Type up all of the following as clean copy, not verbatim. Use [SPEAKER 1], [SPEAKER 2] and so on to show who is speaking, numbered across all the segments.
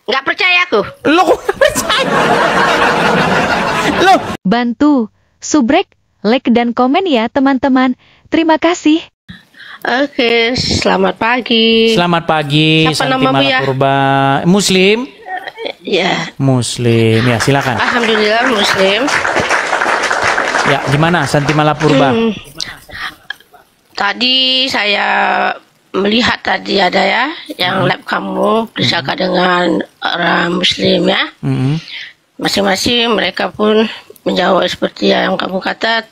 [SPEAKER 1] Nggak percaya aku.
[SPEAKER 2] Lo kok nggak percaya? Lo
[SPEAKER 3] Bantu, subrek, like dan komen ya teman-teman. Terima kasih.
[SPEAKER 1] Oke, selamat pagi.
[SPEAKER 2] Selamat pagi,
[SPEAKER 1] Siapa
[SPEAKER 2] Santi
[SPEAKER 1] namamu ya?
[SPEAKER 2] Malapurba. Muslim?
[SPEAKER 1] Ya,
[SPEAKER 2] Muslim, ya silakan.
[SPEAKER 1] alhamdulillah Muslim.
[SPEAKER 2] Ya, gimana Santi Malapurba?
[SPEAKER 1] Tadi saya melihat tadi ada ya yang lab kamu bersama dengan orang Muslim ya. Masing-masing mereka pun menjawab seperti yang kamu kata.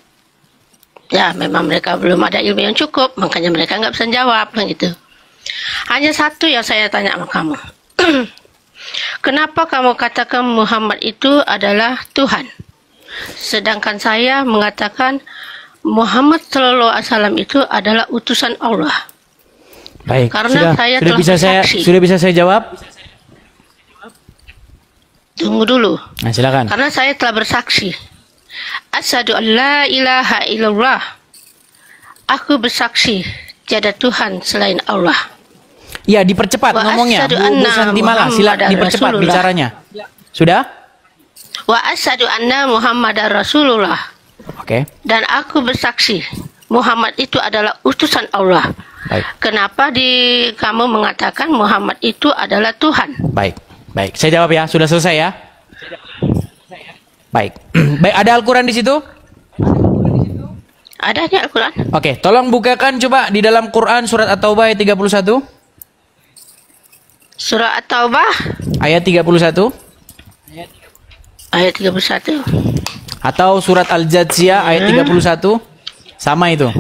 [SPEAKER 1] Ya, memang mereka belum ada ilmu yang cukup, makanya mereka nggak bisa jawab kan gitu. Hanya satu yang saya tanya sama kamu. Kenapa kamu katakan Muhammad itu adalah Tuhan? Sedangkan saya mengatakan Muhammad Sallallahu Alaihi Wasallam itu adalah utusan Allah.
[SPEAKER 2] Baik,
[SPEAKER 1] Karena saya telah bersaksi.
[SPEAKER 2] sudah bisa saya jawab?
[SPEAKER 1] Tunggu dulu.
[SPEAKER 2] Nah, silakan.
[SPEAKER 1] Karena saya telah bersaksi. Asyhadu an la ilaha illallah. Aku bersaksi tiada Tuhan selain Allah.
[SPEAKER 2] Ya, dipercepat
[SPEAKER 1] Wa
[SPEAKER 2] ngomongnya.
[SPEAKER 1] asyhadu
[SPEAKER 2] Bu
[SPEAKER 1] anna
[SPEAKER 2] Santi Mala, silakan
[SPEAKER 1] Muhammadar
[SPEAKER 2] dipercepat
[SPEAKER 1] Rasulullah.
[SPEAKER 2] bicaranya. Sudah?
[SPEAKER 1] Wa asyhadu anna Muhammadar Rasulullah.
[SPEAKER 2] Oke.
[SPEAKER 1] Dan aku bersaksi Muhammad itu adalah utusan Allah.
[SPEAKER 2] Baik.
[SPEAKER 1] Kenapa kamu mengatakan Muhammad itu adalah Tuhan?
[SPEAKER 2] Baik. Baik, saya jawab ya. Sudah selesai ya? Baik. Baik, ada Al-Qur'an di situ?
[SPEAKER 1] Ada di Al-Quran?
[SPEAKER 2] Oke, tolong bukakan coba di dalam Quran surat At-Taubah ayat 31.
[SPEAKER 1] Surah At-Taubah
[SPEAKER 2] Ayat 31.
[SPEAKER 1] ayat 31.
[SPEAKER 2] Atau surat Al-Jathiyah ayat 31. Sama itu.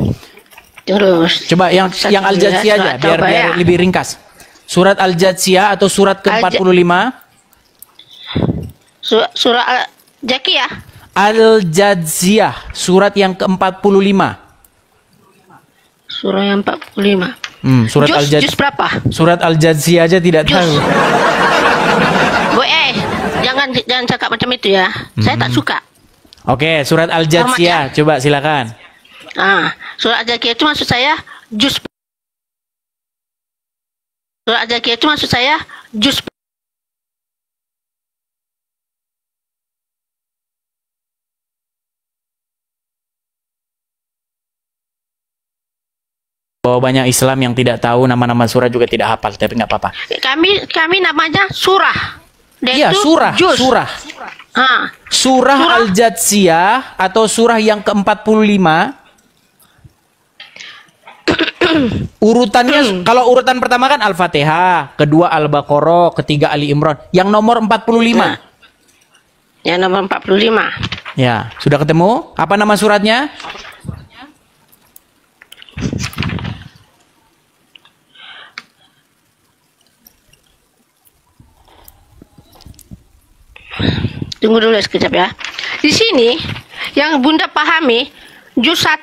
[SPEAKER 1] Terus
[SPEAKER 2] Coba yang Al-Jathiyah aja
[SPEAKER 1] Surah
[SPEAKER 2] biar
[SPEAKER 1] At-Taubah ya.
[SPEAKER 2] lebih ringkas. Surat Al-Jathiyah atau surat ke-45.
[SPEAKER 1] Surah Al-Jakiyah.
[SPEAKER 2] Al-Jathiyah, surat yang ke-45.
[SPEAKER 1] Surah yang 45.
[SPEAKER 2] Surat
[SPEAKER 1] Juz berapa?
[SPEAKER 2] Surat Al-Jathiyah aja tidak tahu.
[SPEAKER 1] Bu, jangan cakap macam itu ya. Saya tak suka.
[SPEAKER 2] Oke, surat Al-Jathiyah, coba silakan.
[SPEAKER 1] Surah Al-Jakiyah itu maksud saya juz. Surah Al-Jakiyah itu maksud saya juz.
[SPEAKER 2] Bahwa banyak Islam yang tidak tahu nama-nama surah juga tidak hafal, tapi nggak apa-apa.
[SPEAKER 1] Kami namanya surah. Dan
[SPEAKER 2] Iya,
[SPEAKER 1] itu
[SPEAKER 2] surah,
[SPEAKER 1] juz.
[SPEAKER 2] surah. Surah Al-Jathiyah atau surah yang ke-45. Urutannya, kalau urutan pertama kan Al-Fatihah, kedua Al-Baqarah, ketiga Ali Imran. Yang nomor 45.
[SPEAKER 1] Yang nomor 45.
[SPEAKER 2] Ya, sudah ketemu? Apa nama suratnya?
[SPEAKER 1] Tunggu dulu sekejap ya. Di sini yang Bunda pahami juz 1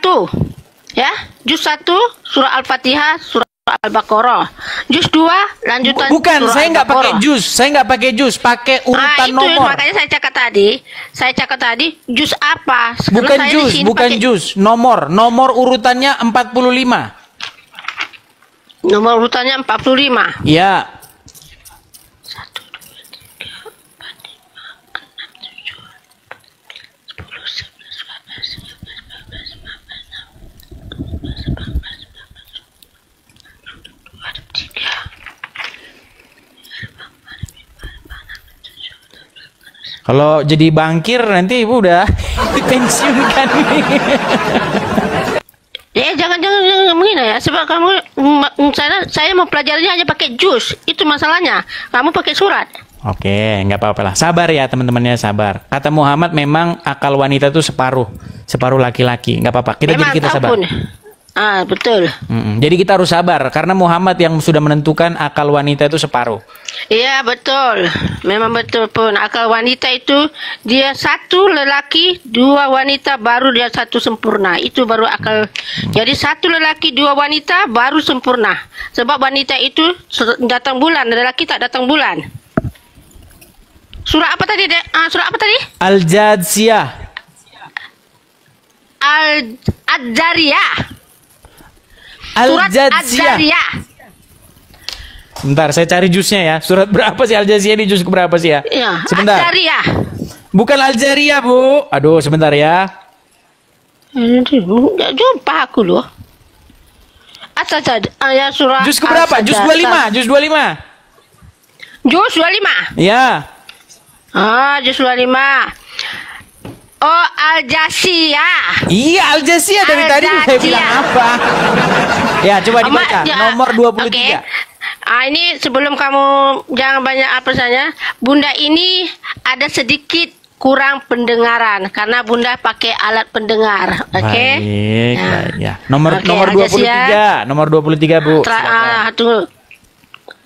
[SPEAKER 1] ya, juz 1 surah Al-Fatihah, surah Al-Baqarah. Juz 2 lanjutan
[SPEAKER 2] Bukan,
[SPEAKER 1] surah
[SPEAKER 2] saya nggak pakai
[SPEAKER 1] Al-Baqarah.
[SPEAKER 2] juz. Saya nggak pakai juz, pakai urutan
[SPEAKER 1] itu
[SPEAKER 2] nomor.
[SPEAKER 1] makanya saya cakap tadi. Saya cakap tadi juz apa? Karena
[SPEAKER 2] Bukan
[SPEAKER 1] saya di
[SPEAKER 2] juz,
[SPEAKER 1] sini
[SPEAKER 2] bukan
[SPEAKER 1] pakai
[SPEAKER 2] juz. Nomor urutannya 45.
[SPEAKER 1] nomor urutannya 45.
[SPEAKER 2] Ya.
[SPEAKER 1] 1, 2, 3, 4, 5, 6, 7, 10, 11, 12, 13, 14, 15, 16, 17, 18, 19, 20, 21, 22, 23, 24, 25, 26, 27, 28, 29, 30.
[SPEAKER 2] Kalau jadi bangkir nanti ibu udah dipensiunkan nih.
[SPEAKER 1] Jangan menghina ya, sebab kamu saya mau pelajarinya hanya pakai juz. Itu masalahnya. Kamu pakai surat.
[SPEAKER 2] Oke, nggak apa-apa lah. Sabar ya teman-temannya, sabar. Kata Muhammad memang akal wanita itu separuh laki-laki. Nggak apa-apa. Kita sabar.
[SPEAKER 1] Betul.
[SPEAKER 2] Jadi kita harus sabar karena Muhammad yang sudah menentukan akal wanita itu separuh.
[SPEAKER 1] Iya betul, memang betul pun. Akal wanita itu dia satu lelaki, dua wanita, baru dia satu sempurna. Itu baru akal. Jadi satu lelaki, dua wanita, baru sempurna. Sebab wanita itu datang bulan, lelaki tak datang bulan. Surah apa tadi? Surah apa tadi?
[SPEAKER 2] Al-Jathiyah.
[SPEAKER 1] Al-Jariyah. Surat
[SPEAKER 2] Al-Jathiyah.
[SPEAKER 1] Al-Jariyah.
[SPEAKER 2] Bentar, saya cari jusnya ya. Surat berapa sih Al-Jathiyah ini, juz berapa sih ya?
[SPEAKER 1] Ya,
[SPEAKER 2] Sebentar.
[SPEAKER 1] Al-Jariyah.
[SPEAKER 2] Bukan Al-Jariyah, Bu. Aduh, sebentar ya.
[SPEAKER 1] Nggak jumpa aku loh. Ayat surah.
[SPEAKER 2] Juz berapa? Juz 25, juz 25.
[SPEAKER 1] Juz 25.
[SPEAKER 2] Ya.
[SPEAKER 1] Juz 25. Oh, Al-Jathiyah.
[SPEAKER 2] Iya, Al-Jathiyah dari tadi saya bilang apa? Ya, coba dibaca. Nomor 23.
[SPEAKER 1] Ini sebelum kamu jangan banyak apa saja. Bunda ini ada sedikit kurang pendengaran karena Bunda pakai alat pendengar. Oke.
[SPEAKER 2] Baik, baik ya. Nomor 23,
[SPEAKER 1] Al-Jathiyah.
[SPEAKER 2] nomor 23, Bu.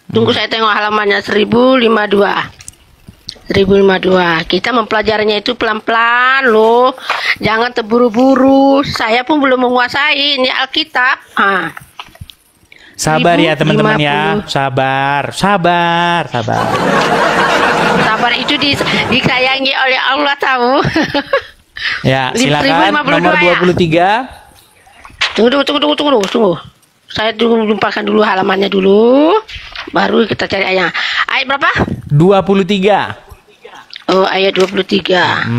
[SPEAKER 1] Tunggu saya tengok halamannya 1052. 1052. Kita mempelajarinya itu pelan-pelan loh. Jangan terburu-buru. Saya pun belum menguasai ini Alkitab.
[SPEAKER 2] Sabar ya teman-teman ya. Sabar. Sabar
[SPEAKER 1] itu disayangi oleh Allah tahu.
[SPEAKER 2] Ya, silakan
[SPEAKER 1] 1052
[SPEAKER 2] nomor 23.
[SPEAKER 1] Tunggu. Saya lupakan dulu halamannya dulu. Baru kita cari ayat. Ayat berapa?
[SPEAKER 2] 23.
[SPEAKER 1] Oh, ayat 23.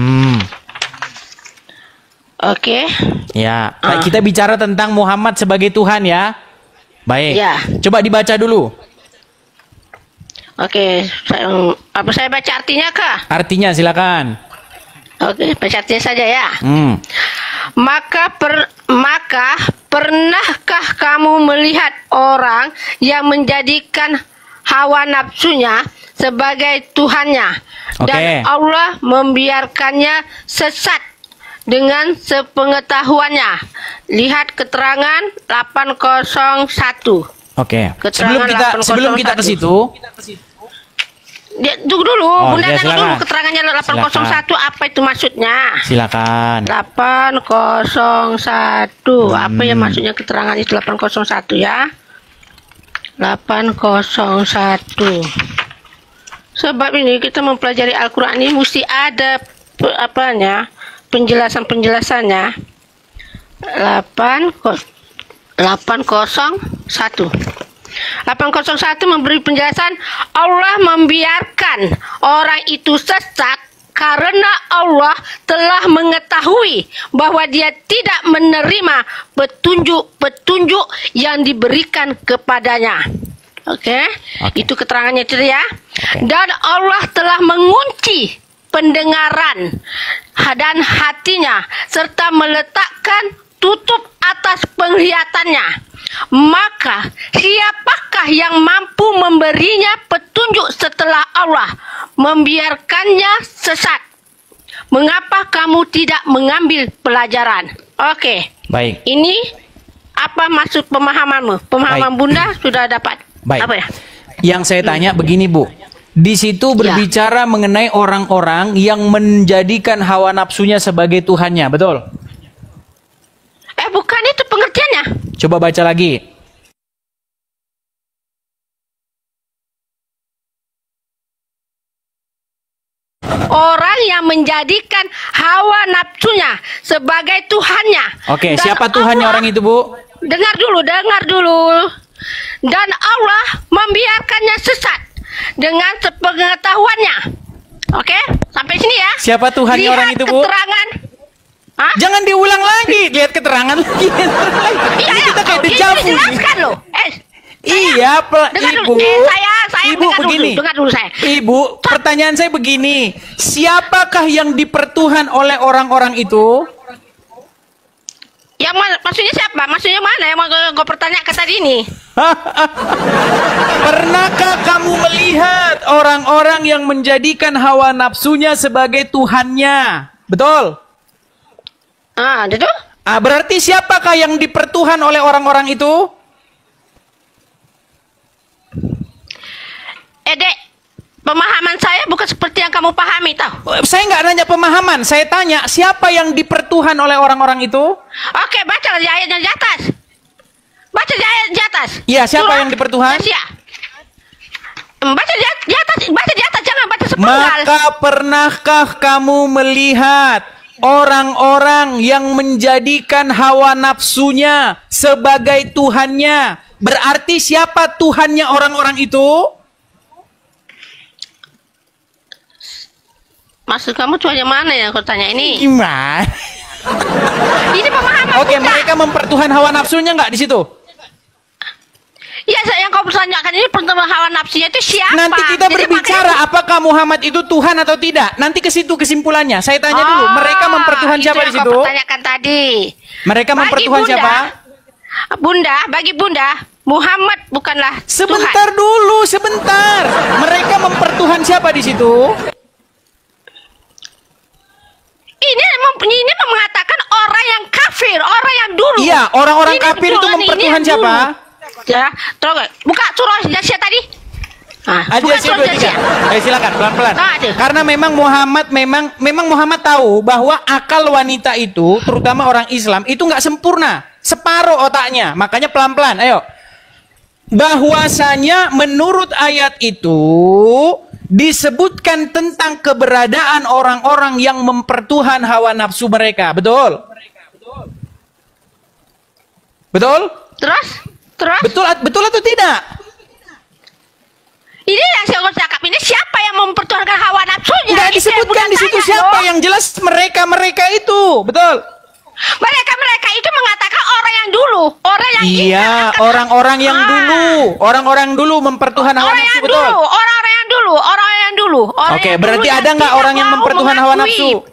[SPEAKER 1] Oke.
[SPEAKER 2] Ya, kita bicara tentang Muhammad sebagai Tuhan ya. Baik.
[SPEAKER 1] Ya.
[SPEAKER 2] Coba dibaca dulu.
[SPEAKER 1] Oke, saya baca artinya kah?
[SPEAKER 2] Artinya silakan.
[SPEAKER 1] Oke, baca artinya saja ya. Maka pernahkah kamu melihat orang yang menjadikan hawa nafsunya sebagai Tuhannya dan Allah membiarkannya sesat dengan sepengetahuannya? Lihat keterangan 801.
[SPEAKER 2] Oke. Sebelum kita ke situ,
[SPEAKER 1] tunggu dulu, Bunda
[SPEAKER 2] ya,
[SPEAKER 1] tengok dulu keterangannya 801 apa itu maksudnya?
[SPEAKER 2] Silakan.
[SPEAKER 1] 801. Apa ya maksudnya keterangan itu 801 ya? 801. Sebab ini kita mempelajari Al-Qur'an ini mesti ada penjelasannya. 801 memberi penjelasan Allah membiarkan orang itu sesat karena Allah telah mengetahui bahwa dia tidak menerima petunjuk-petunjuk yang diberikan kepadanya. Oke. Itu keterangannya itu ya. Dan Allah telah mengunci pendengaran dan hatinya serta meletakkan tutup atas penglihatannya. Maka siapakah yang mampu memberinya petunjuk setelah Allah membiarkannya sesat? Mengapa kamu tidak mengambil pelajaran? Oke.
[SPEAKER 2] Baik.
[SPEAKER 1] Ini apa maksud pemahamanmu? Pemahaman Bunda sudah dapat.
[SPEAKER 2] Baik.
[SPEAKER 1] Apa ya?
[SPEAKER 2] Yang saya tanya begini, Bu. Di situ berbicara mengenai orang-orang yang menjadikan hawa nafsunya sebagai Tuhannya, betul?
[SPEAKER 1] Bukan itu pengertiannya.
[SPEAKER 2] Coba baca lagi.
[SPEAKER 1] Orang yang menjadikan hawa nafsunya sebagai Tuhannya.
[SPEAKER 2] Oke, siapa Tuhannya orang itu, Bu?
[SPEAKER 1] Dengar dulu. Dan Allah membiarkannya sesat dengan sepengetahuannya. Oke, sampai sini ya.
[SPEAKER 2] Siapa Tuhannya orang itu, Bu?
[SPEAKER 1] Keterangan.
[SPEAKER 2] Jangan diulang lagi, lihat keterangan lagi. Ini kita kayak dejavu.
[SPEAKER 1] Jelaskan loh.
[SPEAKER 2] Iya, Ibu.
[SPEAKER 1] Saya
[SPEAKER 2] Ibu begini.
[SPEAKER 1] Dengar dulu saya.
[SPEAKER 2] Ibu, pertanyaan saya begini. Siapakah yang dipertuhan oleh orang-orang itu?
[SPEAKER 1] Yang mana? Maksudnya siapa? Maksudnya mana yang mau gue pertanyakan tadi ini?
[SPEAKER 2] Pernahkah kamu melihat orang-orang yang menjadikan hawa nafsunya sebagai Tuhannya? Betul?
[SPEAKER 1] Itu?
[SPEAKER 2] Berarti siapakah yang dipertuhan oleh orang-orang itu?
[SPEAKER 1] Dek, pemahaman saya bukan seperti yang kamu pahami, tahu?
[SPEAKER 2] Saya nggak nanya pemahaman, saya tanya siapa yang dipertuhan oleh orang-orang itu?
[SPEAKER 1] Oke, baca di ayatnya di atas. Baca di ayat di atas.
[SPEAKER 2] Iya, siapa yang dipertuhan?
[SPEAKER 1] Baca di atas, jangan baca sepenggal.
[SPEAKER 2] Maka pernahkah kamu melihat orang-orang yang menjadikan hawa nafsunya sebagai Tuhannya. Berarti siapa Tuhannya orang-orang itu?
[SPEAKER 1] Maksud kamu Tuhannya mana yang kau tanya ini?
[SPEAKER 2] Gimana?
[SPEAKER 1] Ini pemahaman.
[SPEAKER 2] Oke, mereka mempertuhan hawa nafsunya nggak di situ?
[SPEAKER 1] Iya, yang kau pertanyakan ini pertemuan hawa nafsunya itu siapa?
[SPEAKER 2] Nanti kita berbicara apakah Muhammad itu Tuhan atau tidak. Nanti ke situ kesimpulannya. Saya tanya dulu, mereka mempertuhan siapa di situ?
[SPEAKER 1] Kau pertanyakan tadi.
[SPEAKER 2] Mereka mempertuhan siapa?
[SPEAKER 1] Bunda, bagi Bunda, Muhammad bukanlah
[SPEAKER 2] sebentar
[SPEAKER 1] Tuhan.
[SPEAKER 2] Dulu, sebentar. Mereka mempertuhan siapa di situ?
[SPEAKER 1] Ini mengatakan orang yang kafir, orang yang dulu.
[SPEAKER 2] Iya, orang-orang kafir itu mempertuhan siapa?
[SPEAKER 1] Ya, terus buka surah Jasia tadi.
[SPEAKER 2] Jasia 23. Silakan pelan-pelan. Karena memang Muhammad tahu bahwa akal wanita itu, terutama orang Islam itu nggak sempurna, separuh otaknya. Makanya pelan-pelan. Ayo. Bahwasanya menurut ayat itu disebutkan tentang keberadaan orang-orang yang mempertuhan hawa nafsu mereka. Betul? Betul?
[SPEAKER 1] Terus?
[SPEAKER 2] Betul atau tidak?
[SPEAKER 1] Ini yang saya cakap ini siapa yang mempertuhankan hawa nafsunya?
[SPEAKER 2] Tidak disebutkan di situ siapa yang jelas mereka itu. Betul?
[SPEAKER 1] Mereka itu mengatakan orang yang dulu, orang yang
[SPEAKER 2] orang-orang yang dulu, orang-orang dulu mempertuhan hawa nafsu. Betul?
[SPEAKER 1] Orang-orang yang dulu.
[SPEAKER 2] Oke, berarti ada nggak orang yang mempertuhan hawa nafsu?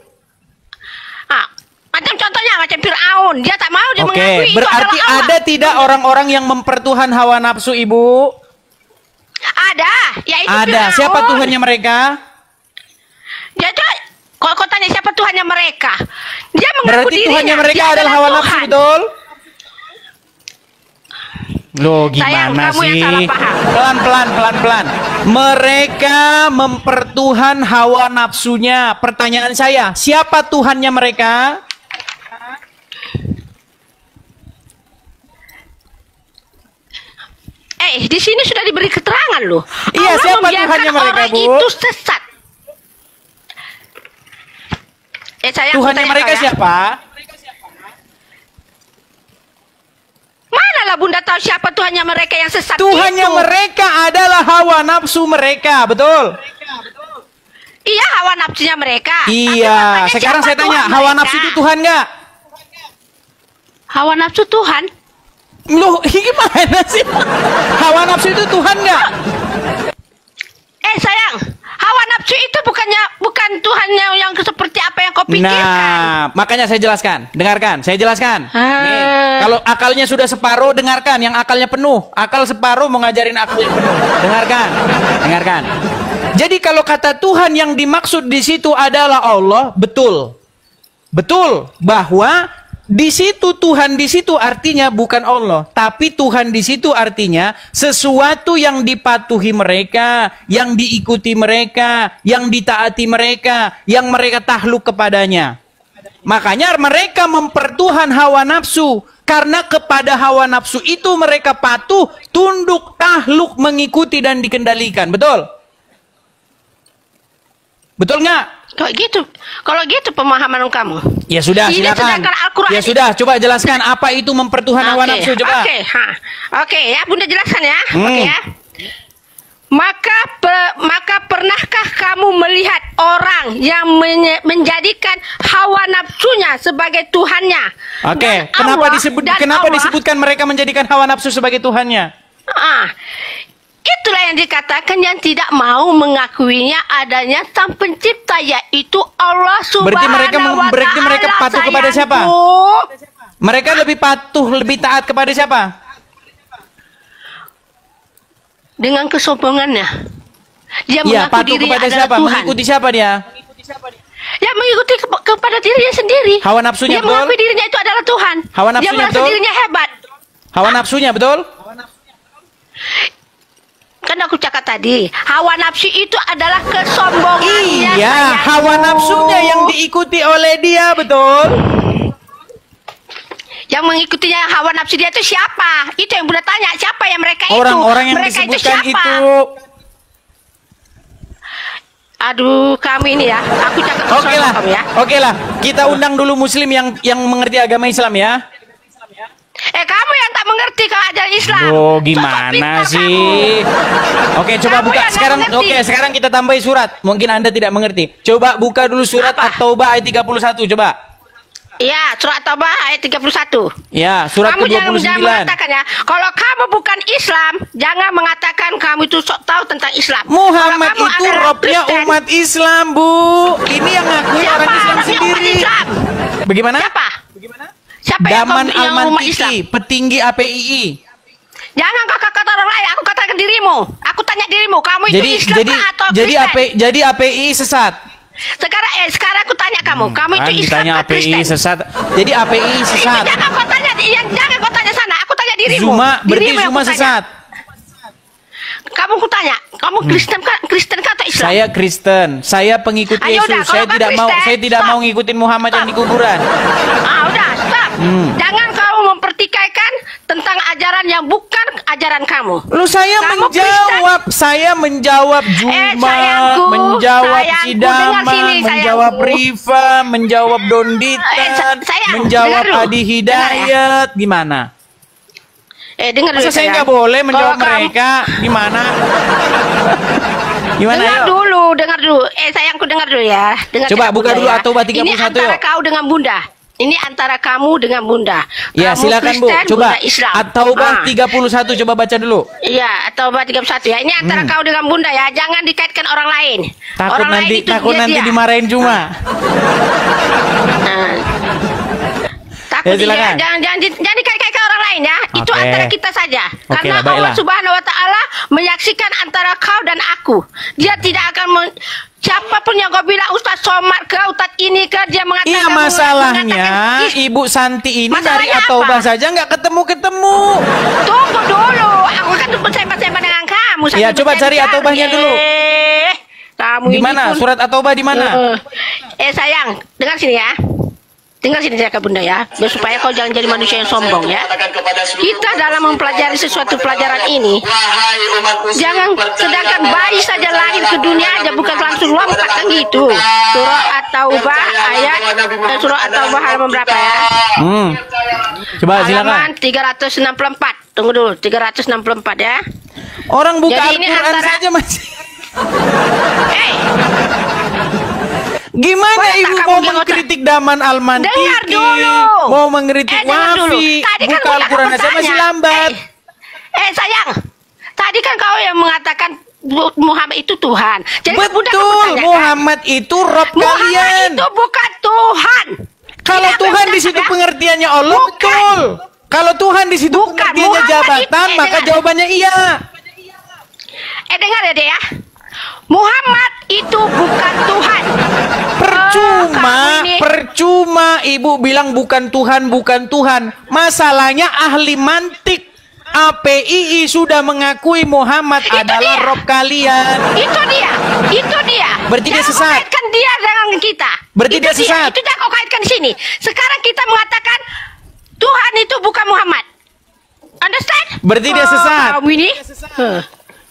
[SPEAKER 1] Macam contohnya macam Fir'aun, dia tak mau dia mengakui itu adalah
[SPEAKER 2] berarti
[SPEAKER 1] Allah.
[SPEAKER 2] ada tidak orang-orang yang mempertuhan hawa nafsu, Ibu?
[SPEAKER 1] Ada, yaitu
[SPEAKER 2] ada.
[SPEAKER 1] Fir'aun.
[SPEAKER 2] Siapa Tuhannya mereka?
[SPEAKER 1] Dia tuh, kalau kau tanya siapa Tuhannya mereka, dia mengaku
[SPEAKER 2] berarti
[SPEAKER 1] dirinya,
[SPEAKER 2] Tuhannya mereka adalah hawa nafsu, betul? Loh, gimana sih? Pelan-pelan. Mereka mempertuhan hawa nafsunya. Pertanyaan saya, siapa Tuhannya mereka?
[SPEAKER 1] Di sini sudah diberi keterangan loh.
[SPEAKER 2] Iya,
[SPEAKER 1] Allah
[SPEAKER 2] siapa Tuhannya mereka,
[SPEAKER 1] orang
[SPEAKER 2] Bu?
[SPEAKER 1] itu sesat.
[SPEAKER 2] Tuhannya mereka siapa?
[SPEAKER 1] Manalah Bunda tahu siapa Tuhannya mereka yang sesat
[SPEAKER 2] Tuhannya
[SPEAKER 1] itu?
[SPEAKER 2] mereka adalah hawa nafsu mereka, betul?
[SPEAKER 1] Iya, hawa nafsunya mereka.
[SPEAKER 2] Iya, sekarang saya tanya, hawa nafsu itu Tuhan nggak?
[SPEAKER 1] Hawa nafsu Tuhan?
[SPEAKER 2] Loh, gimana sih? Hawa nafsu itu Tuhan nggak?
[SPEAKER 1] Sayang, hawa nafsu itu bukan Tuhannya yang seperti apa yang kau pikirkan.
[SPEAKER 2] Nah, makanya saya jelaskan. Dengarkan, saya jelaskan. Nih, kalau akalnya sudah separuh, dengarkan. Yang akalnya penuh, akal separuh mau ngajarin akalnya penuh. Dengarkan. Jadi kalau kata Tuhan yang dimaksud di situ adalah Allah, betul bahwa di situ Tuhan di situ artinya bukan Allah, tapi Tuhan di situ artinya sesuatu yang dipatuhi mereka, yang diikuti mereka, yang ditaati mereka, yang mereka takluk kepadanya. Makanya mereka mempertuhan hawa nafsu, karena kepada hawa nafsu itu mereka patuh, tunduk, takluk, mengikuti dan dikendalikan. Betul? Betul nggak?
[SPEAKER 1] Kalau gitu pemahaman kamu.
[SPEAKER 2] Ya sudah, silakan. Ya sudah, coba jelaskan apa itu mempertuhan hawa nafsu, coba.
[SPEAKER 1] Oke, ya Bunda jelaskan ya. Oke ya. Maka pernahkah kamu melihat orang yang menjadikan hawa nafsunya sebagai Tuhannya?
[SPEAKER 2] Oke, kenapa disebutkan mereka menjadikan hawa nafsu sebagai Tuhannya?
[SPEAKER 1] Itulah yang dikatakan yang tidak mau mengakuinya adanya sang pencipta, yaitu Allah Subhanahu wa Ta'ala.
[SPEAKER 2] Berarti mereka patuh kepada siapa? Mereka lebih taat kepada siapa?
[SPEAKER 1] Dengan kesombongannya. Dia
[SPEAKER 2] mengaku dirinya adalah siapa? Tuhan. Mengikuti siapa dia?
[SPEAKER 1] Ya mengikuti kepada dirinya sendiri.
[SPEAKER 2] Hawa nafsunya,
[SPEAKER 1] dia mengakui dirinya itu adalah Tuhan.
[SPEAKER 2] Hawa nafsunya,
[SPEAKER 1] dia merasa dirinya hebat.
[SPEAKER 2] Hawa nafsunya, betul?
[SPEAKER 1] Kan aku cakap tadi, hawa nafsu itu adalah kesombongannya.
[SPEAKER 2] Iya, hawa nafsunya yang diikuti oleh dia, betul?
[SPEAKER 1] Yang mengikutinya hawa nafsu dia itu siapa? Itu yang Bunda tanya, siapa yang mereka itu?
[SPEAKER 2] Orang-orang yang
[SPEAKER 1] mereka
[SPEAKER 2] disebutkan itu.
[SPEAKER 1] Aduh, kamu ini ya. Aku cakap
[SPEAKER 2] Oke lah,
[SPEAKER 1] kamu ya.
[SPEAKER 2] oke lah. Kita undang dulu Muslim yang mengerti agama Islam ya.
[SPEAKER 1] Kamu yang tak mengerti kalau ajaran Islam.
[SPEAKER 2] Oh, gimana sih? Oke, coba
[SPEAKER 1] Kamu
[SPEAKER 2] buka
[SPEAKER 1] yang
[SPEAKER 2] sekarang.
[SPEAKER 1] nggak mengerti.
[SPEAKER 2] Oke, sekarang kita tambahi surat. Mungkin Anda tidak mengerti. Coba buka dulu surat
[SPEAKER 1] Apa?
[SPEAKER 2] At-Taubah ayat 31, coba.
[SPEAKER 1] Ya, surat Taubah ayat 31.
[SPEAKER 2] Ya, surat
[SPEAKER 1] Kamu jangan
[SPEAKER 2] ke-29.
[SPEAKER 1] mengatakan ya, kalau kamu bukan Islam, jangan mengatakan kamu itu sok tahu tentang Islam.
[SPEAKER 2] Muhammad
[SPEAKER 1] Kalau kamu
[SPEAKER 2] itu
[SPEAKER 1] adalah
[SPEAKER 2] robnya
[SPEAKER 1] Kristen,
[SPEAKER 2] umat Islam, Bu. Ini yang ngakui
[SPEAKER 1] siapa
[SPEAKER 2] orang Islam
[SPEAKER 1] robnya umat
[SPEAKER 2] sendiri.
[SPEAKER 1] Islam?
[SPEAKER 2] Bagaimana?
[SPEAKER 1] Siapa? Siapa
[SPEAKER 2] Daman
[SPEAKER 1] yang umat Islam?
[SPEAKER 2] Al-Mantiki, petinggi APII.
[SPEAKER 1] Jangan kau kata orang lain, aku katakan dirimu. Aku tanya dirimu, kamu itu Islam atau Kristen?
[SPEAKER 2] Jadi API sesat.
[SPEAKER 1] Sekarang aku tanya kamu, kamu
[SPEAKER 2] Kan
[SPEAKER 1] itu Islam
[SPEAKER 2] ditanya
[SPEAKER 1] atau
[SPEAKER 2] API
[SPEAKER 1] Kristen?
[SPEAKER 2] sesat. Jadi API sesat.
[SPEAKER 1] Jangan kau tanya, jangan kau tanya sana. Aku tanya dirimu.
[SPEAKER 2] Zuma berarti
[SPEAKER 1] Dirimu yang
[SPEAKER 2] Zuma
[SPEAKER 1] kutanya.
[SPEAKER 2] sesat.
[SPEAKER 1] Kamu kutanya, kamu Kristen kan atau Islam?
[SPEAKER 2] Saya Kristen, saya pengikut
[SPEAKER 1] Ayo
[SPEAKER 2] Yesus.
[SPEAKER 1] udah,
[SPEAKER 2] Saya
[SPEAKER 1] kalau
[SPEAKER 2] tidak
[SPEAKER 1] kau
[SPEAKER 2] mau,
[SPEAKER 1] Kristen,
[SPEAKER 2] saya tidak
[SPEAKER 1] stop.
[SPEAKER 2] mau ngikutin Muhammad yang di kuburan.
[SPEAKER 1] Udah, stop. Jangan kamu mempertikaikan tentang ajaran yang bukan ajaran kamu.
[SPEAKER 2] Lu saya
[SPEAKER 1] Kamu
[SPEAKER 2] menjawab Juma,
[SPEAKER 1] sayangku,
[SPEAKER 2] menjawab
[SPEAKER 1] sayangku,
[SPEAKER 2] Sidama,
[SPEAKER 1] dengar sini,
[SPEAKER 2] menjawab
[SPEAKER 1] sayangku.
[SPEAKER 2] Rifa, menjawab Donditan,
[SPEAKER 1] sayang,
[SPEAKER 2] menjawab
[SPEAKER 1] dengar dulu.
[SPEAKER 2] Adi Hidayat. Gimana?
[SPEAKER 1] Dengar
[SPEAKER 2] Masa
[SPEAKER 1] dulu.
[SPEAKER 2] saya
[SPEAKER 1] sayang.
[SPEAKER 2] nggak boleh menjawab
[SPEAKER 1] Kalau kamu-
[SPEAKER 2] mereka? Gimana? Gimana
[SPEAKER 1] Dengar
[SPEAKER 2] yuk?
[SPEAKER 1] dulu, dengar dulu. Sayangku dengar dulu ya. Dengar
[SPEAKER 2] Coba
[SPEAKER 1] cakap
[SPEAKER 2] buka
[SPEAKER 1] Bunda
[SPEAKER 2] dulu
[SPEAKER 1] ya.
[SPEAKER 2] At-Taubah 31
[SPEAKER 1] Ini antara
[SPEAKER 2] yuk.
[SPEAKER 1] kau dengan Bunda. Ini antara kamu dengan Bunda.
[SPEAKER 2] Ya
[SPEAKER 1] Kamu
[SPEAKER 2] silakan Bu.
[SPEAKER 1] Kristen,
[SPEAKER 2] Coba
[SPEAKER 1] Bunda Islam.
[SPEAKER 2] At-Taubah
[SPEAKER 1] Ah.
[SPEAKER 2] 31 coba baca dulu.
[SPEAKER 1] Iya, At-Taubah 31 ya. Ini antara kau dengan Bunda ya. Jangan dikaitkan orang lain.
[SPEAKER 2] Takut
[SPEAKER 1] orang lain
[SPEAKER 2] nanti
[SPEAKER 1] itu
[SPEAKER 2] takut
[SPEAKER 1] dia.
[SPEAKER 2] nanti dimarahin Juma.
[SPEAKER 1] Nah.
[SPEAKER 2] Ya,
[SPEAKER 1] Takut
[SPEAKER 2] silakan.
[SPEAKER 1] jangan dikaitkan orang lain ya. Itu
[SPEAKER 2] Oke.
[SPEAKER 1] antara kita saja.
[SPEAKER 2] Oke
[SPEAKER 1] Karena
[SPEAKER 2] lah, baiklah.
[SPEAKER 1] Allah Subhanahu wa taala menyaksikan antara kau dan aku. Dia tidak akan siapapun yang kau bilang Ustaz Somad ke Ustaz ini ke dia mengatakan
[SPEAKER 2] Iya masalahnya
[SPEAKER 1] mengatakan,
[SPEAKER 2] Ibu Santi ini dari
[SPEAKER 1] Masalahnya
[SPEAKER 2] At-Taubah
[SPEAKER 1] apa?
[SPEAKER 2] saja nggak ketemu.
[SPEAKER 1] Tunggu dulu. Aku kan bersama-sama dengan kamu.
[SPEAKER 2] Iya, coba cari At-Taubahnya dulu.
[SPEAKER 1] Kamu
[SPEAKER 2] Di
[SPEAKER 1] ini
[SPEAKER 2] mana?
[SPEAKER 1] pun-
[SPEAKER 2] Surat At-Taubah di mana?
[SPEAKER 1] Sayang, dengar sini ya. Dengar sini saya Bunda ya, biar supaya kau jangan jadi manusia yang sombong ya. Kita dalam mempelajari sesuatu pelajaran ini, jangan sedangkan bayi saja lahir ke dunia aja bukan langsung lompat kan gitu. Surah At-Taubah surah At-Taubah halaman berapa ya?
[SPEAKER 2] Coba silakan.
[SPEAKER 1] Halaman 364. Tunggu dulu, 364 ya.
[SPEAKER 2] Orang buka
[SPEAKER 1] Jadi ini
[SPEAKER 2] Al-Quran
[SPEAKER 1] antara-
[SPEAKER 2] saja masih.
[SPEAKER 1] Eh,
[SPEAKER 2] Gimana
[SPEAKER 1] Boleh tak
[SPEAKER 2] Ibu
[SPEAKER 1] kamu
[SPEAKER 2] mau
[SPEAKER 1] bilang
[SPEAKER 2] mengkritik Daman Al-Mantiki?
[SPEAKER 1] Dengar dulu.
[SPEAKER 2] Mau mengkritik
[SPEAKER 1] dengar dulu.
[SPEAKER 2] Wafi?
[SPEAKER 1] Tadi kan
[SPEAKER 2] Buka
[SPEAKER 1] aku
[SPEAKER 2] Al-Quran saja
[SPEAKER 1] tanya.
[SPEAKER 2] masih lambat.
[SPEAKER 1] Sayang. Tadi kan kau yang mengatakan Muhammad itu Tuhan. Jadi Bunda kamu
[SPEAKER 2] Betul,
[SPEAKER 1] tanyakan,
[SPEAKER 2] Muhammad itu Rob
[SPEAKER 1] Muhammad
[SPEAKER 2] kalian.
[SPEAKER 1] itu bukan Tuhan.
[SPEAKER 2] Kalau
[SPEAKER 1] Ini apa
[SPEAKER 2] Tuhan
[SPEAKER 1] yang
[SPEAKER 2] di situ
[SPEAKER 1] Bunda
[SPEAKER 2] pengertiannya Allah,
[SPEAKER 1] Bukan.
[SPEAKER 2] betul. Kalau Tuhan di situ
[SPEAKER 1] Bukan,
[SPEAKER 2] pengertiannya
[SPEAKER 1] Muhammad
[SPEAKER 2] jabatan,
[SPEAKER 1] itu-
[SPEAKER 2] maka
[SPEAKER 1] dengar.
[SPEAKER 2] jawabannya iya.
[SPEAKER 1] Dengar ya deh ya. Muhammad itu bukan Tuhan. Kamu ini-
[SPEAKER 2] Percuma Ibu bilang bukan Tuhan. Masalahnya ahli mantik APII sudah mengakui Muhammad
[SPEAKER 1] Itu
[SPEAKER 2] adalah
[SPEAKER 1] dia.
[SPEAKER 2] Rob kalian.
[SPEAKER 1] Itu dia.
[SPEAKER 2] Berarti dia
[SPEAKER 1] Jangan kau
[SPEAKER 2] sesat.
[SPEAKER 1] kaitkan dia dengan kita.
[SPEAKER 2] Berarti
[SPEAKER 1] Itu
[SPEAKER 2] dia sesat.
[SPEAKER 1] Itu jangan kau kaitkan di sini. Sekarang kita mengatakan Tuhan itu bukan Muhammad. Understand?
[SPEAKER 2] Berarti dia sesat.
[SPEAKER 1] Kamu ini.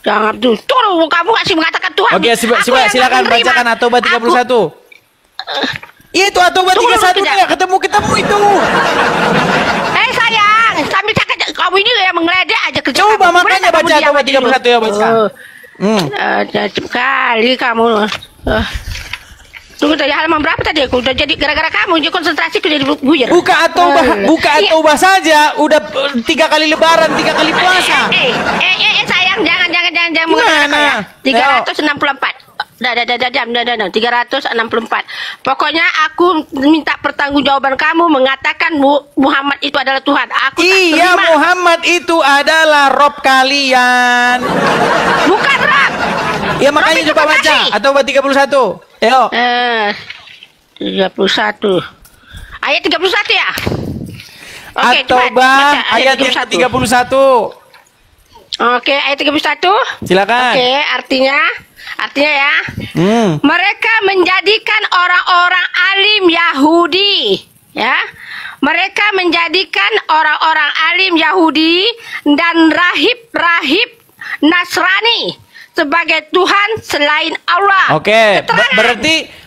[SPEAKER 1] Jangan tuh. Tunggu, kamu masih mengatakan Tuhan.
[SPEAKER 2] Oke,
[SPEAKER 1] Aku yang
[SPEAKER 2] silakan
[SPEAKER 1] menerima.
[SPEAKER 2] bacakan At-Taubah 31. Itu At-Taubah
[SPEAKER 1] Tunggu,
[SPEAKER 2] 31
[SPEAKER 1] tunggu,
[SPEAKER 2] nggak ketemu itu.
[SPEAKER 1] Sayang, sambil cakap kamu ini yang mengeledek aja kerja
[SPEAKER 2] Coba
[SPEAKER 1] kamu. Boleh
[SPEAKER 2] makanya
[SPEAKER 1] tak kamu
[SPEAKER 2] baca
[SPEAKER 1] diam
[SPEAKER 2] At-Taubah
[SPEAKER 1] aja dulu?
[SPEAKER 2] 31 ya, baca.
[SPEAKER 1] Jajib kali kamu. Tunggu tadi halaman berapa tadi? Aku udah jadi gara-gara kamu jadi konsentrasi aku jadi buyar.
[SPEAKER 2] Buka
[SPEAKER 1] Iya.
[SPEAKER 2] At-Taubah saja. Udah 3 kali lebaran, 3 kali puasa.
[SPEAKER 1] Sayang, jangan
[SPEAKER 2] Gimana?
[SPEAKER 1] mengatakan ya. 364. Dah, 364. Pokoknya aku minta pertanggungjawaban kamu mengatakan Muhammad itu adalah Tuhan. Aku tak
[SPEAKER 2] Iya,
[SPEAKER 1] terima.
[SPEAKER 2] Muhammad itu adalah Rob kalian.
[SPEAKER 1] Bukan Rob.
[SPEAKER 2] Ya makanya
[SPEAKER 1] Rob itu
[SPEAKER 2] coba baca
[SPEAKER 1] kekasih.
[SPEAKER 2] At-Taubah 31. Ayo.
[SPEAKER 1] 31. Ayat 31 ya? Oke, cepat,
[SPEAKER 2] At-Taubah
[SPEAKER 1] baca
[SPEAKER 2] ayat yang 31.
[SPEAKER 1] Oke, ayat 31.
[SPEAKER 2] Silakan.
[SPEAKER 1] Oke, artinya ya, mereka menjadikan orang-orang alim Yahudi, ya. Mereka menjadikan orang-orang alim Yahudi dan rahib-rahib Nasrani sebagai Tuhan selain Allah.
[SPEAKER 2] Oke,
[SPEAKER 1] Keterangan.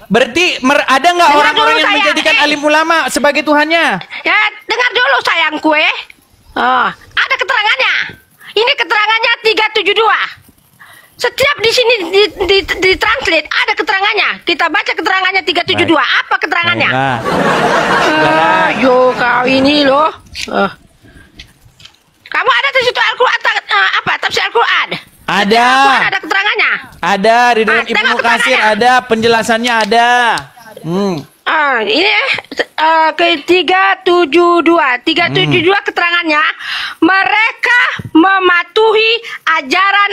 [SPEAKER 2] berarti ada nggak
[SPEAKER 1] Dengar
[SPEAKER 2] orang-orang
[SPEAKER 1] dulu,
[SPEAKER 2] yang
[SPEAKER 1] sayang.
[SPEAKER 2] menjadikan alim ulama sebagai Tuhannya?
[SPEAKER 1] Ya, dengar dulu sayangku ya. Oh, ada keterangannya. Ini keterangannya 372. Setiap di sini di translate ada keterangannya. Kita baca keterangannya 372.
[SPEAKER 2] Baik.
[SPEAKER 1] Apa keterangannya?
[SPEAKER 2] Baiklah.
[SPEAKER 1] Yo kau ini loh. Kamu ada di situ Al-Quran apa? Tafsir Al-Quran.
[SPEAKER 2] Ada.
[SPEAKER 1] Al-Quran ada keterangannya.
[SPEAKER 2] Ada di dalam Ibnu
[SPEAKER 1] tengok
[SPEAKER 2] Katsir,
[SPEAKER 1] keterangannya.
[SPEAKER 2] ada penjelasannya ada.
[SPEAKER 1] Ini ke 372. 372 keterangannya, mereka mematuhi ajaran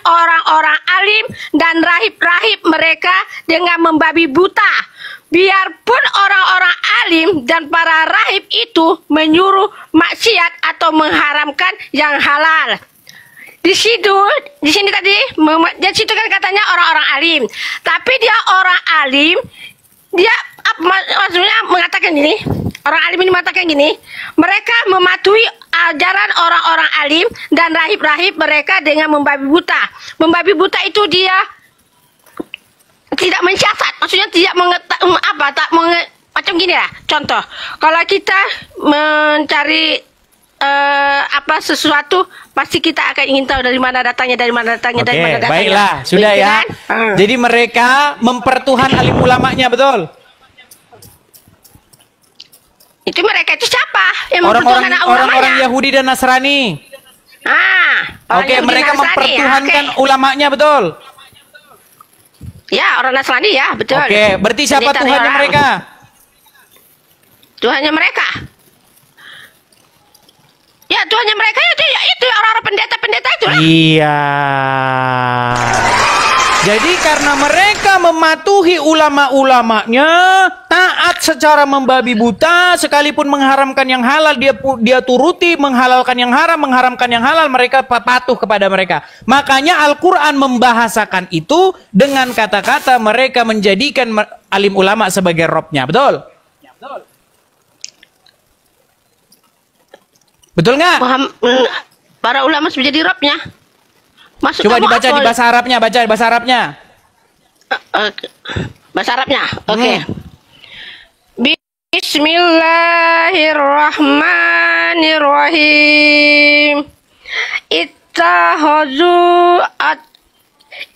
[SPEAKER 1] orang-orang alim dan rahib-rahib mereka dengan membabi buta. Biarpun orang-orang alim dan para rahib itu menyuruh maksiat atau mengharamkan yang halal. Di sini tadi, di situ kan katanya orang-orang alim. Tapi dia orang alim, dia maksudnya mengatakan gini, orang alim ini mengatakan gini, mereka mematuhi ajaran orang-orang alim dan rahib-rahib mereka dengan membabi buta. Membabi buta itu dia tidak mensiasat, maksudnya tidak macam gini lah. Contoh, kalau kita mencari sesuatu, pasti kita akan ingin tahu dari mana datangnya, dari mana datangnya.
[SPEAKER 2] Baiklah, sudah
[SPEAKER 1] Begitu
[SPEAKER 2] ya.
[SPEAKER 1] kan?
[SPEAKER 2] Jadi mereka mempertuhan alim ulamanya, betul?
[SPEAKER 1] Itu mereka itu siapa yang mempertuhankan ulamanya?
[SPEAKER 2] Orang-orang Yahudi dan Nasrani. Oke,
[SPEAKER 1] Yahudi
[SPEAKER 2] mereka
[SPEAKER 1] Nasrani,
[SPEAKER 2] mempertuhankan
[SPEAKER 1] oke.
[SPEAKER 2] ulamanya, betul?
[SPEAKER 1] Ya, orang Nasrani ya, betul.
[SPEAKER 2] Oke, berarti siapa
[SPEAKER 1] Pendeta
[SPEAKER 2] Tuhannya
[SPEAKER 1] orang.
[SPEAKER 2] mereka?
[SPEAKER 1] Tuhannya mereka. Ya, Tuhannya mereka itu orang-orang pendeta-pendeta itu lah.
[SPEAKER 2] Iya. Jadi karena mereka mematuhi ulama-ulamanya, taat secara membabi buta, sekalipun mengharamkan yang halal dia turuti, menghalalkan yang haram, mengharamkan yang halal, mereka patuh kepada mereka. Makanya Al-Qur'an membahasakan itu dengan kata-kata mereka menjadikan alim ulama sebagai robnya, betul? Betul nggak?
[SPEAKER 1] Para ulama menjadi robnya. Maksud
[SPEAKER 2] Coba
[SPEAKER 1] kamu
[SPEAKER 2] dibaca
[SPEAKER 1] apa?
[SPEAKER 2] di bahasa Arabnya, baca di bahasa Arabnya.
[SPEAKER 1] Bahasa Arabnya, oke. Bismillahirrahmanirrahim.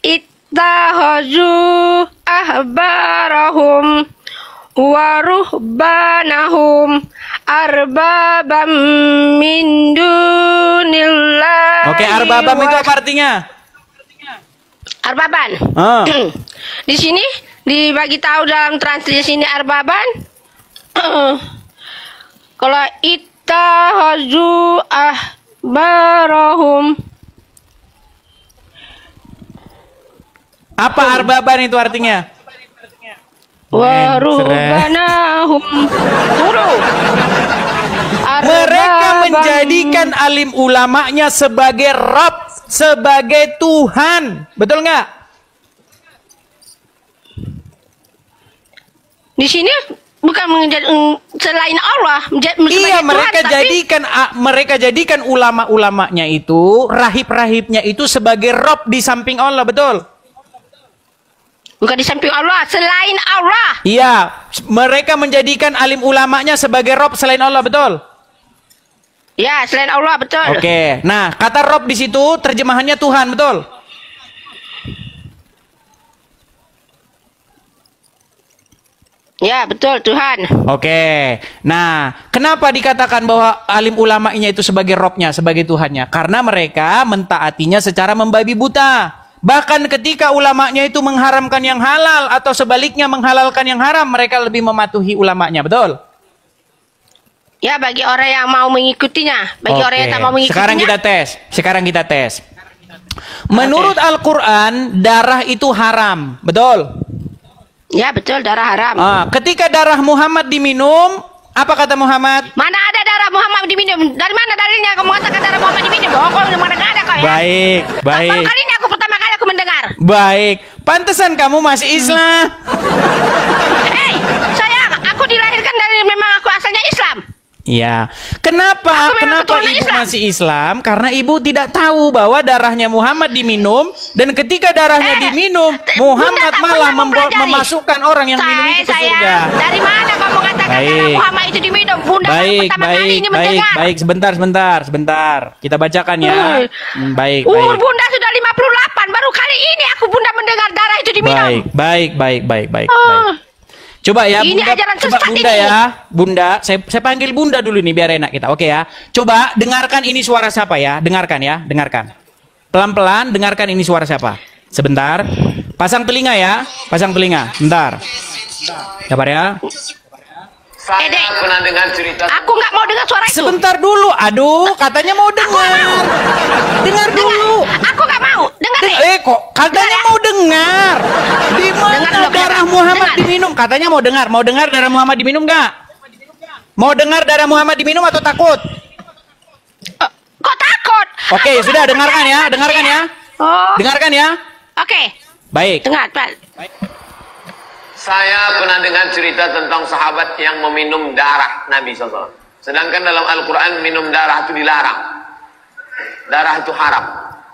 [SPEAKER 1] Ittahazu ahbarahum wa ruhbanahum arbabam min dunillah.
[SPEAKER 2] Oke, arbabam itu apa artinya?
[SPEAKER 1] Arbaban. Di sini dibagi tahu dalam translasi ini arbaban. Kalau ittahazu ahbarahum.
[SPEAKER 2] Apa arbaban itu artinya?
[SPEAKER 1] Wa ruhbanahum.
[SPEAKER 2] Mereka menjadikan alim ulamanya sebagai Rabb, sebagai Tuhan. Betul nggak?
[SPEAKER 1] Di sini bukan selain Allah.
[SPEAKER 2] Iya, mereka jadikan ulama-ulamanya itu, rahib-rahibnya itu sebagai Rabb di samping Allah, betul?
[SPEAKER 1] Bukan di samping Allah, selain Allah.
[SPEAKER 2] Iya, mereka menjadikan alim ulamanya sebagai Rabb selain Allah, betul?
[SPEAKER 1] Ya, selain Allah, betul.
[SPEAKER 2] Oke, nah kata Rabb di situ terjemahannya Tuhan, betul?
[SPEAKER 1] Ya, betul, Tuhan.
[SPEAKER 2] Oke, nah kenapa dikatakan bahwa alim ulamanya itu sebagai Rabb-nya, sebagai Tuhannya? Karena mereka mentaatinya secara membabi buta. Bahkan ketika ulamanya itu mengharamkan yang halal atau sebaliknya menghalalkan yang haram, mereka lebih mematuhi ulamanya, betul?
[SPEAKER 1] Ya, bagi orang yang mau mengikutinya. Bagi orang yang tak mau mengikutinya.
[SPEAKER 2] Sekarang kita tes. Menurut Al-Quran, darah itu haram, betul?
[SPEAKER 1] Ya, betul, darah haram.
[SPEAKER 2] Ketika darah Muhammad diminum, apa kata Muhammad?
[SPEAKER 1] Mana ada darah Muhammad diminum? Dari mana dalilnya kamu mengatakan darah Muhammad diminum? Oh, kau mana ada kau ya?
[SPEAKER 2] Baik.
[SPEAKER 1] Kali ini pertama kali aku mendengar.
[SPEAKER 2] Baik. Pantesan kamu masih Islam.
[SPEAKER 1] Hei, sayang, aku dilahirkan dari memang aku asalnya Islam.
[SPEAKER 2] Iya. Kenapa? Kenapa ibu masih Islam? Karena ibu tidak tahu bahwa darahnya Muhammad diminum, dan ketika darahnya diminum, Muhammad malah memasukkan orang yang minum itu ke surga.
[SPEAKER 1] Dari mana kamu mengatakan darah Muhammad itu diminum? Bunda pertama kali ini mendengar.
[SPEAKER 2] Baik, sebentar. Kita bacakan ya. Baik.
[SPEAKER 1] Umur Bunda sudah 58, baru kali ini aku Bunda mendengar darah itu diminum.
[SPEAKER 2] Baik. Coba ya, Bunda ya. Bunda, saya panggil Bunda dulu nih biar enak kita. Oke ya. Coba dengarkan ini suara siapa ya. Dengarkan. Pelan-pelan dengarkan ini suara siapa. Sebentar. Pasang telinga ya. Bentar. Sabar ya.
[SPEAKER 4] Saya pernah dengar cerita.
[SPEAKER 1] Aku nggak mau dengar suara itu.
[SPEAKER 2] Sebentar dulu. Aduh, katanya mau dengar. Dengar dulu.
[SPEAKER 1] Aku nggak mau. Dengar deh.
[SPEAKER 2] Kok katanya mau dengar? Di mana darah Muhammad diminum? Katanya mau dengar. Mau dengar darah Muhammad diminum nggak? Mau dengar darah Muhammad diminum atau takut?
[SPEAKER 1] Kok takut?
[SPEAKER 2] Oke, sudah dengarkan ya.
[SPEAKER 1] Oh.
[SPEAKER 2] Dengarkan ya.
[SPEAKER 1] Oke.
[SPEAKER 2] Baik.
[SPEAKER 1] Dengar, Pak.
[SPEAKER 4] Saya pernah dengar cerita tentang sahabat yang meminum darah Nabi SAW. Sedangkan dalam Al-Quran minum darah itu dilarang. Darah itu haram.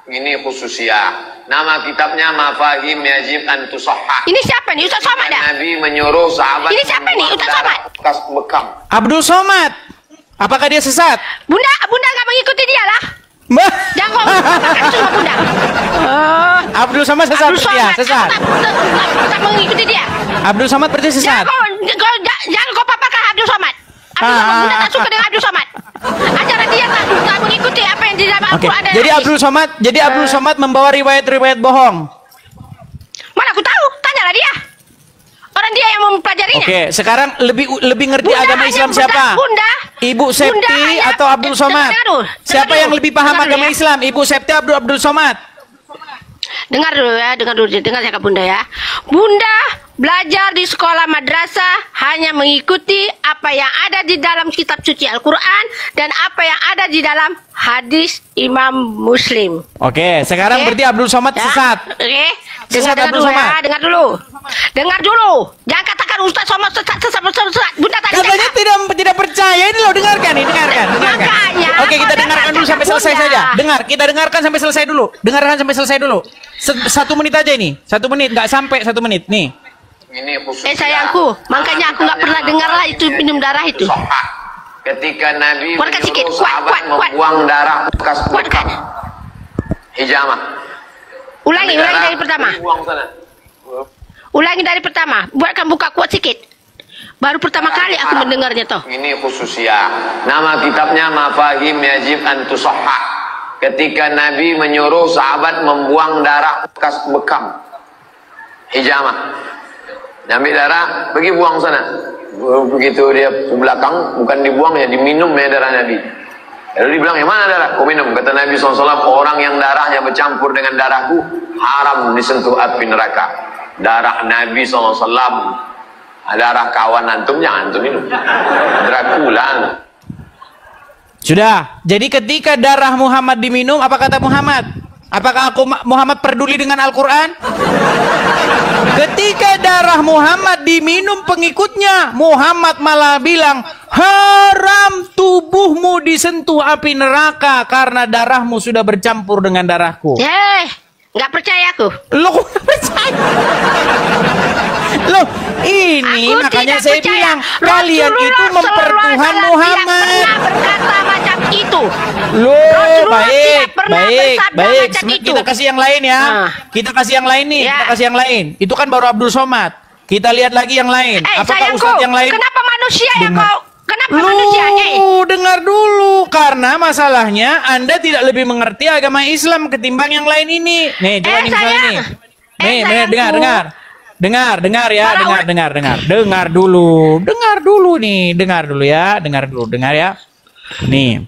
[SPEAKER 4] Ini khususnya. Nama kitabnya Mafahim Yajib an Tusahhah.
[SPEAKER 1] Ini siapa nih? Ustaz Somad dah?
[SPEAKER 4] Nabi menyuruh sahabat.
[SPEAKER 1] Ini siapa nih? Ustaz Somad?
[SPEAKER 4] Bekas bekam.
[SPEAKER 2] Abdul Somad. Apakah dia sesat?
[SPEAKER 1] Bunda nggak mengikuti dia lah. Jangan kau sama Bunda.
[SPEAKER 2] Abdul Somad sesat. Iya, sesat.
[SPEAKER 1] Tak mengikuti dia.
[SPEAKER 2] Abdul Somad berarti sesat.
[SPEAKER 1] Jangan kau paparkan Abdul Somad. Bunda tak suka dengan Abdul Somad. Ajaran dia tak mengikuti apa yang di dalam Al-Quran.
[SPEAKER 2] Jadi Abdul Somad membawa riwayat-riwayat bohong.
[SPEAKER 1] Mana aku tahu? Tanyalah dia. Orang dia yang mempelajarinya.
[SPEAKER 2] Oke, sekarang lebih ngerti agama Islam siapa? Ibu Septi atau Abdul Somad? Siapa yang lebih paham agama Islam? Ibu Septi atau Abdul Somad?
[SPEAKER 1] Dengar dulu, dengar cakap Bunda ya. Bunda belajar di sekolah madrasah hanya mengikuti apa yang ada di dalam kitab suci Al-Quran dan apa yang ada di dalam hadis Imam Muslim.
[SPEAKER 2] Oke, sekarang berarti Abdul Somad sesat.
[SPEAKER 1] Oke,
[SPEAKER 2] Sesat Abdul Somad.
[SPEAKER 1] Dengar dulu. Jangan katakan Ustaz Somad sesat. Bunda tak
[SPEAKER 2] katanya tidak percaya. Ini loh, dengarkan.
[SPEAKER 1] Makanya,
[SPEAKER 2] Oke, kita dengarkan dulu sampai selesai saja. Kita dengarkan sampai selesai dulu. Satu menit aja ini. 1 menit, nggak sampai 1 menit nih.
[SPEAKER 4] Ini khusus.
[SPEAKER 1] Sayangku, makanya aku nggak pernah dengar lah itu minum darah itu.
[SPEAKER 4] Ketika Nabi
[SPEAKER 1] menyuruh
[SPEAKER 4] sahabat membuang darah bekas bekam. Hijamah.
[SPEAKER 1] Ulangi dari pertama. Ulangi dari pertama. Buatkan buka kuat sikit. Baru pertama kali aku mendengarnya toh.
[SPEAKER 4] Ini khususnya. Nama kitabnya Mafahim Yajib an Tusahhah. Ketika Nabi menyuruh sahabat membuang darah bekas bekam. Hijamah. Ambil darah, pergi buang sana. Begitu dia ke belakang, bukan dibuang ya, diminum ya darah Nabi. Lalu dibilang, yang mana darah? Kau minum. Kata Nabi SAW, orang yang darahnya bercampur dengan darahku, haram disentuh api neraka. Darah Nabi SAW, darah kawan antum, jangan antum minum. Dracula.
[SPEAKER 2] Sudah, jadi ketika darah Muhammad diminum, apa kata Muhammad? Apakah Muhammad peduli dengan Al-Quran? Ketika darah Muhammad diminum pengikutnya, Muhammad malah bilang, haram tubuhmu disentuh api neraka karena darahmu sudah bercampur dengan darahku.
[SPEAKER 1] Nggak percaya aku.
[SPEAKER 2] Loh, nggak percaya? Loh, ini aku makanya saya bilang, kalian itu mempertuhan Muhammad.
[SPEAKER 1] Pernah berkata macam itu.
[SPEAKER 2] Loh, baik.
[SPEAKER 1] Kita
[SPEAKER 2] kasih yang lain ya. Kita kasih yang lain nih. Kita kasih yang lain. Itu kan baru Abdul Somad. Kita lihat lagi yang lain. Apakah Ustadz yang lain?
[SPEAKER 1] Kenapa manusia ya kau? Kenapa manusianya?
[SPEAKER 2] Dengar dulu. Karena masalahnya Anda tidak lebih mengerti agama Islam ketimbang yang lain ini. Nih, coba nih misalnya nih. Nih, dengar. Dengar ya, dengar dulu ya. Nih.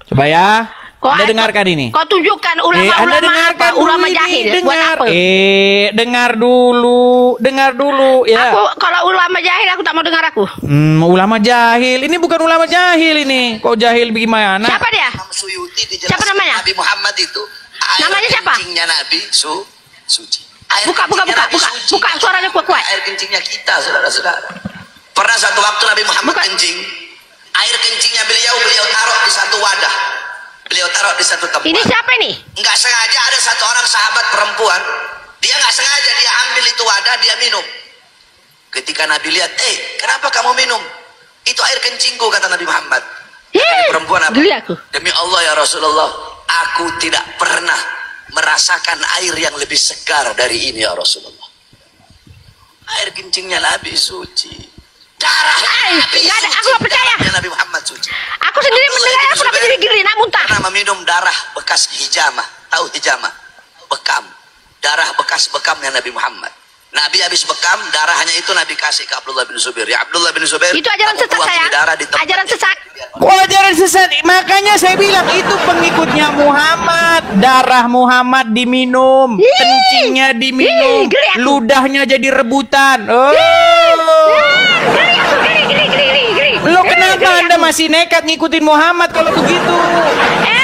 [SPEAKER 2] Coba ya. Anda dengarkan ini.
[SPEAKER 1] Kau tunjukkan ulama jahil.
[SPEAKER 2] Dengar. Dengar dulu ya.
[SPEAKER 1] Kalau ulama jahil aku tak mau dengar aku.
[SPEAKER 2] Ulama jahil. Ini bukan ulama jahil ini. Kok jahil bagaimana?
[SPEAKER 1] Siapa dia? Siapa namanya?
[SPEAKER 5] Nabi Muhammad itu.
[SPEAKER 1] Namanya siapa?
[SPEAKER 5] Kencingnya Nabi suci.
[SPEAKER 1] Buka suaranya kuat.
[SPEAKER 5] Air kencingnya kita, saudara-saudara. Pernah satu waktu Nabi Muhammad kencing, air kencingnya beliau taruh di satu wadah, beliau taruh di satu tempat.
[SPEAKER 1] Ini siapa nih?
[SPEAKER 5] Nggak sengaja ada satu orang sahabat perempuan, dia nggak sengaja dia ambil itu wadah, dia minum. Ketika Nabi lihat, kenapa kamu minum? Itu air kencingku, kata Nabi Muhammad. Perempuan apa? Demi Allah ya Rasulullah, aku tidak pernah merasakan air yang lebih segar dari ini ya Rasulullah. Air kencingnya Nabi suci, darah Nabi suci,
[SPEAKER 1] aku gak percaya.
[SPEAKER 5] Nabi Muhammad suci.
[SPEAKER 1] Aku sendiri mendengar, aku dapat jadi geli, nak muntah.
[SPEAKER 5] Karena meminum darah bekas hijamah, tahu hijamah? Bekam, darah bekas bekamnya Nabi Muhammad. Nabi habis bekam, darahnya itu Nabi kasih ke Abdullah bin Zubair. Ya Abdullah bin Zubair,
[SPEAKER 1] itu ajaran sesat saya. Ajaran sesat.
[SPEAKER 2] Kok ajaran sesat? Makanya saya bilang itu pengikutnya Muhammad. Darah Muhammad diminum, kencingnya diminum, ludahnya jadi rebutan. Lo kenapa Anda masih nekat ngikutin Muhammad kalau begitu?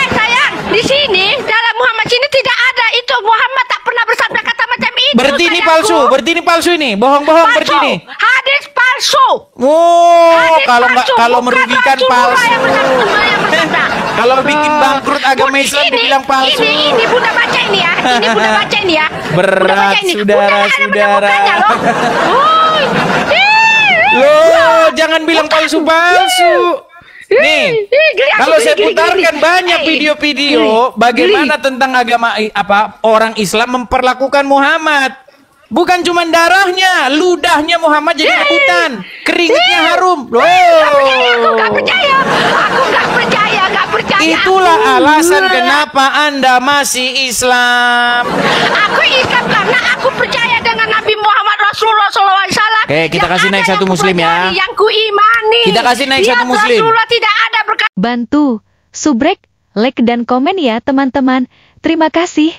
[SPEAKER 1] Sayang, di sini dalam Muhammad sini tidak ada itu. Muhammad tak pernah bersabda kata macam itu.
[SPEAKER 2] Berarti ini palsu, berarti ini palsu ini, bohong-bohong berarti ini.
[SPEAKER 1] Hadis palsu.
[SPEAKER 2] Kalau merugikan palsu. Kalau bikin bangkrut agama Islam dibilang palsu.
[SPEAKER 1] Ini Bunda baca ini ya. Ini Bunda baca ini ya.
[SPEAKER 2] Berat saudara-saudara. Loh, jangan bilang palsu-palsu. Nih, kalau saya putarkan banyak video-video bagaimana tentang agama orang Islam memperlakukan Muhammad. Bukan cuma darahnya, ludahnya Muhammad jadi rebutan, keringetnya harum. Loh.
[SPEAKER 1] Aku nggak percaya.
[SPEAKER 2] Itulah alasan kenapa Anda masih Islam.
[SPEAKER 1] Aku Islam karena aku percaya dengan Nabi Muhammad Rasulullah SAW.
[SPEAKER 2] Kita kasih naik satu muslim ya.
[SPEAKER 1] Yang kuimani.
[SPEAKER 2] Kita kasih naik satu muslim.
[SPEAKER 1] Rasulullah tidak ada
[SPEAKER 3] Bantu, subrek, like dan komen ya teman-teman. Terima kasih.